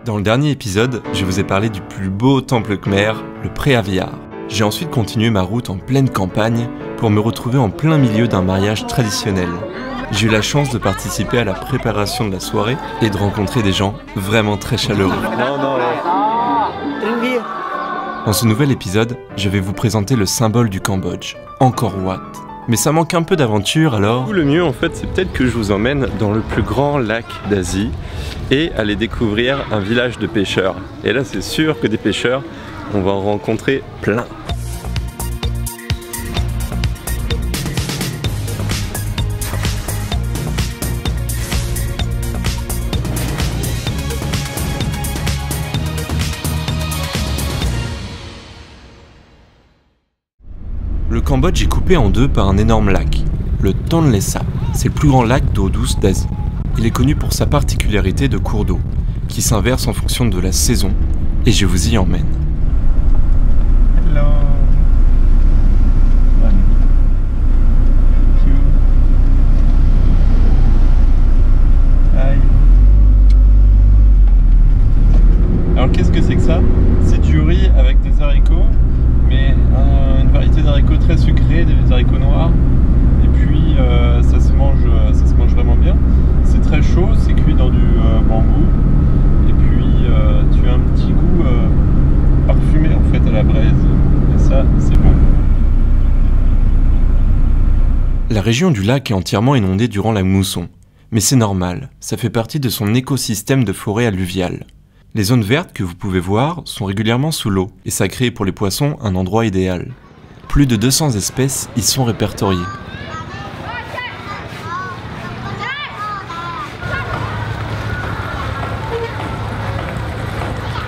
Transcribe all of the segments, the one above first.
Dans le dernier épisode, je vous ai parlé du plus beau temple khmer, le Preaviar. J'ai ensuite continué ma route en pleine campagne pour me retrouver en plein milieu d'un mariage traditionnel. J'ai eu la chance de participer à la préparation de la soirée et de rencontrer des gens vraiment très chaleureux. Dans ce nouvel épisode, je vais vous présenter le symbole du Cambodge, Angkor Wat. Mais ça manque un peu d'aventure alors. Le mieux en fait, c'est peut-être que je vous emmène dans le plus grand lac d'Asie et aller découvrir un village de pêcheurs. Et là c'est sûr que des pêcheurs, on va en rencontrer plein. Le Cambodge est coupé en deux par un énorme lac, le Tonle Sap. C'est le plus grand lac d'eau douce d'Asie. Il est connu pour sa particularité de cours d'eau, qui s'inverse en fonction de la saison, et je vous y emmène. Hello. Alors qu'est-ce que c'est que ça? C'est du riz avec des haricots, mais une variété d'haricots très sucrés, des haricots noirs. Et puis ça se mange vraiment bien. C'est très chaud, c'est cuit dans du bambou. Et puis tu as un petit goût parfumé en fait à la braise. Et ça, c'est bon. La région du lac est entièrement inondée durant la mousson. Mais c'est normal, ça fait partie de son écosystème de forêt alluviale. Les zones vertes que vous pouvez voir sont régulièrement sous l'eau, et ça crée pour les poissons un endroit idéal. Plus de 200 espèces y sont répertoriées.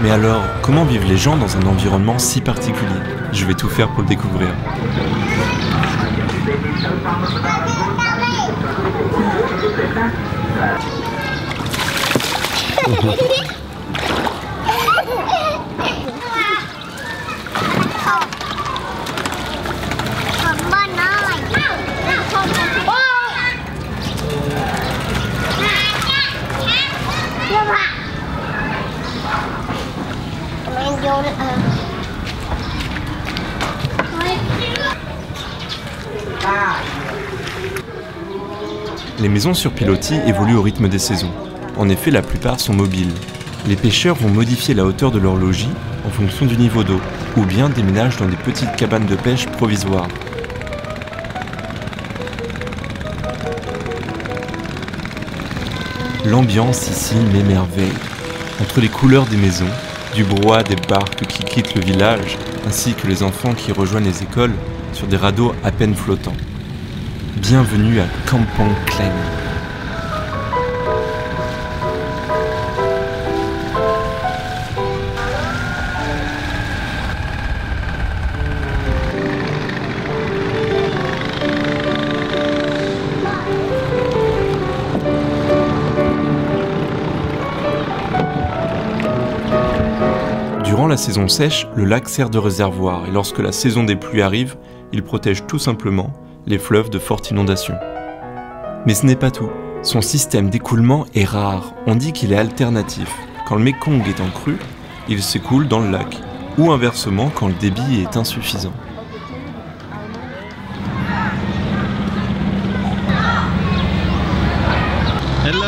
Mais alors, comment vivent les gens dans un environnement si particulier? Je vais tout faire pour le découvrir. Les maisons sur pilotis évoluent au rythme des saisons. En effet, la plupart sont mobiles. Les pêcheurs vont modifier la hauteur de leur logis en fonction du niveau d'eau, ou bien déménagent dans des petites cabanes de pêche provisoires. L'ambiance ici m'émerveille. Entre les couleurs des maisons, du brouhaha des barques qui quittent le village, ainsi que les enfants qui rejoignent les écoles sur des radeaux à peine flottants. Bienvenue à Kampong Klem. Durant la saison sèche, le lac sert de réservoir et lorsque la saison des pluies arrive, il protège tout simplement les fleuves de fortes inondations. Mais ce n'est pas tout. Son système d'écoulement est rare. On dit qu'il est alternatif. Quand le Mekong est en crue, il s'écoule dans le lac. Ou inversement quand le débit est insuffisant. Hello.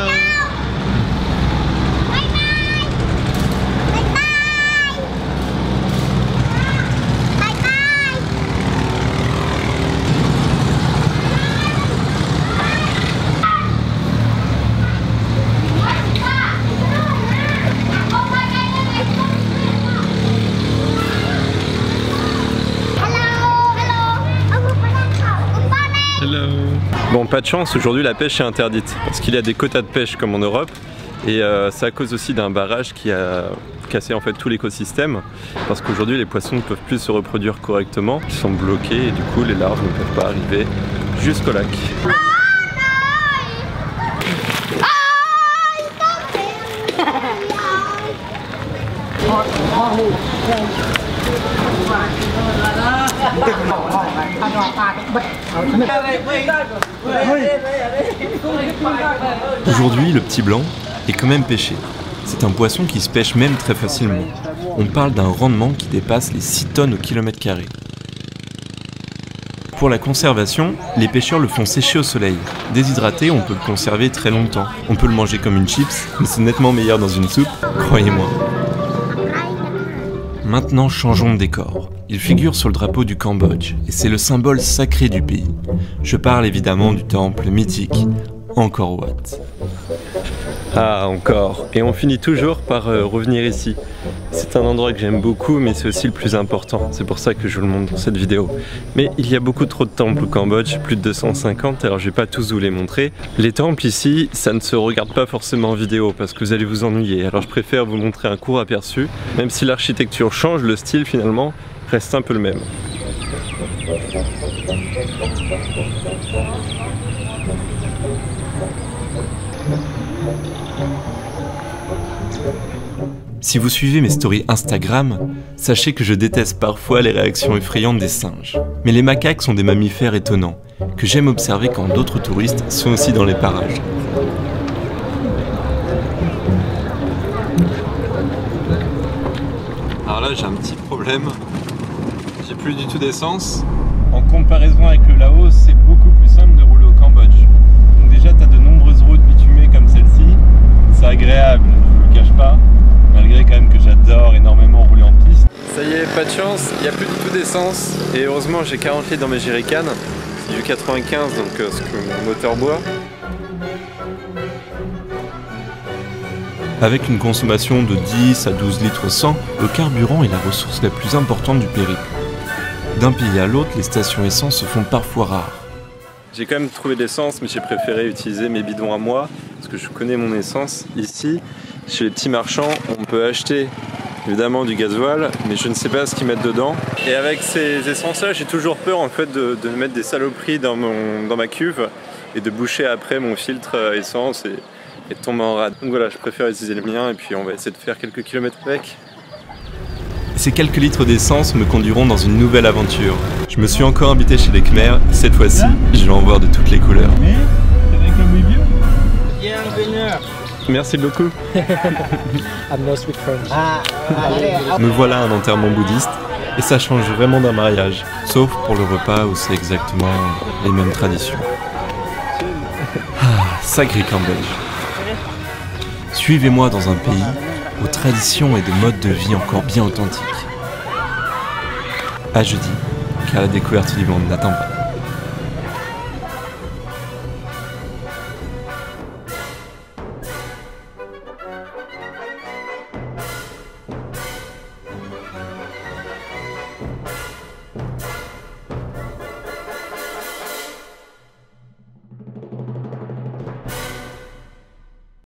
Bon, pas de chance, aujourd'hui la pêche est interdite parce qu'il y a des quotas de pêche comme en Europe et c'est à cause aussi d'un barrage qui a cassé en fait tout l'écosystème parce qu'aujourd'hui les poissons ne peuvent plus se reproduire correctement, ils sont bloqués et du coup les larves ne peuvent pas arriver jusqu'au lac. Aujourd'hui, le petit blanc est quand même pêché. C'est un poisson qui se pêche même très facilement. On parle d'un rendement qui dépasse les 6 tonnes au kilomètre carré. Pour la conservation, les pêcheurs le font sécher au soleil. Déshydraté, on peut le conserver très longtemps. On peut le manger comme une chips, mais c'est nettement meilleur dans une soupe, croyez-moi. Maintenant, changeons de décor. Il figure sur le drapeau du Cambodge, et c'est le symbole sacré du pays. Je parle évidemment du temple mythique Angkor Wat. Ah, encore. Et on finit toujours par revenir ici. C'est un endroit que j'aime beaucoup, mais c'est aussi le plus important. C'est pour ça que je vous le montre dans cette vidéo. Mais il y a beaucoup trop de temples au Cambodge, plus de 250, alors je vais pas tous vous les montrer. Les temples ici, ça ne se regarde pas forcément en vidéo, parce que vous allez vous ennuyer. Alors je préfère vous montrer un court aperçu. Même si l'architecture change, le style finalement reste un peu le même. Si vous suivez mes stories Instagram, sachez que je déteste parfois les réactions effrayantes des singes. Mais les macaques sont des mammifères étonnants, que j'aime observer quand d'autres touristes sont aussi dans les parages. Alors là j'ai un petit problème, j'ai plus du tout d'essence. En comparaison avec le Laos, c'est beaucoup plus simple de rouler au Cambodge. Donc déjà tu as de nombreuses routes bitumées comme celle-ci, c'est agréable, je ne le cache pas. Malgré quand même que j'adore énormément rouler en piste. Ça y est, pas de chance, il n'y a plus du tout d'essence. Et heureusement j'ai 40 litres dans mes jerrycans. C'est du 95, donc ce que mon moteur boit. Avec une consommation de 10 à 12 litres 100, le carburant est la ressource la plus importante du périple. D'un pays à l'autre, les stations essence se font parfois rares. J'ai quand même trouvé de l'essence, mais j'ai préféré utiliser mes bidons à moi, parce que je connais mon essence. Ici, chez les petits marchands, on peut acheter évidemment du gasoil, mais je ne sais pas ce qu'ils mettent dedans. Et avec ces essences-là, j'ai toujours peur en fait de mettre des saloperies dans ma cuve et de boucher après mon filtre essence et de tomber en rade. Donc voilà, je préfère utiliser le mien et puis on va essayer de faire quelques kilomètres avec. Ces quelques litres d'essence me conduiront dans une nouvelle aventure. Je me suis encore invité chez les Khmers, et cette fois-ci, je vais en voir de toutes les couleurs. Merci beaucoup. Me voilà à un enterrement bouddhiste, et ça change vraiment d'un mariage, sauf pour le repas où c'est exactement les mêmes traditions. Ah, sacré Cambodge. Suivez-moi dans un pays aux traditions et de modes de vie encore bien authentiques. À jeudi, car la découverte du monde n'attend pas.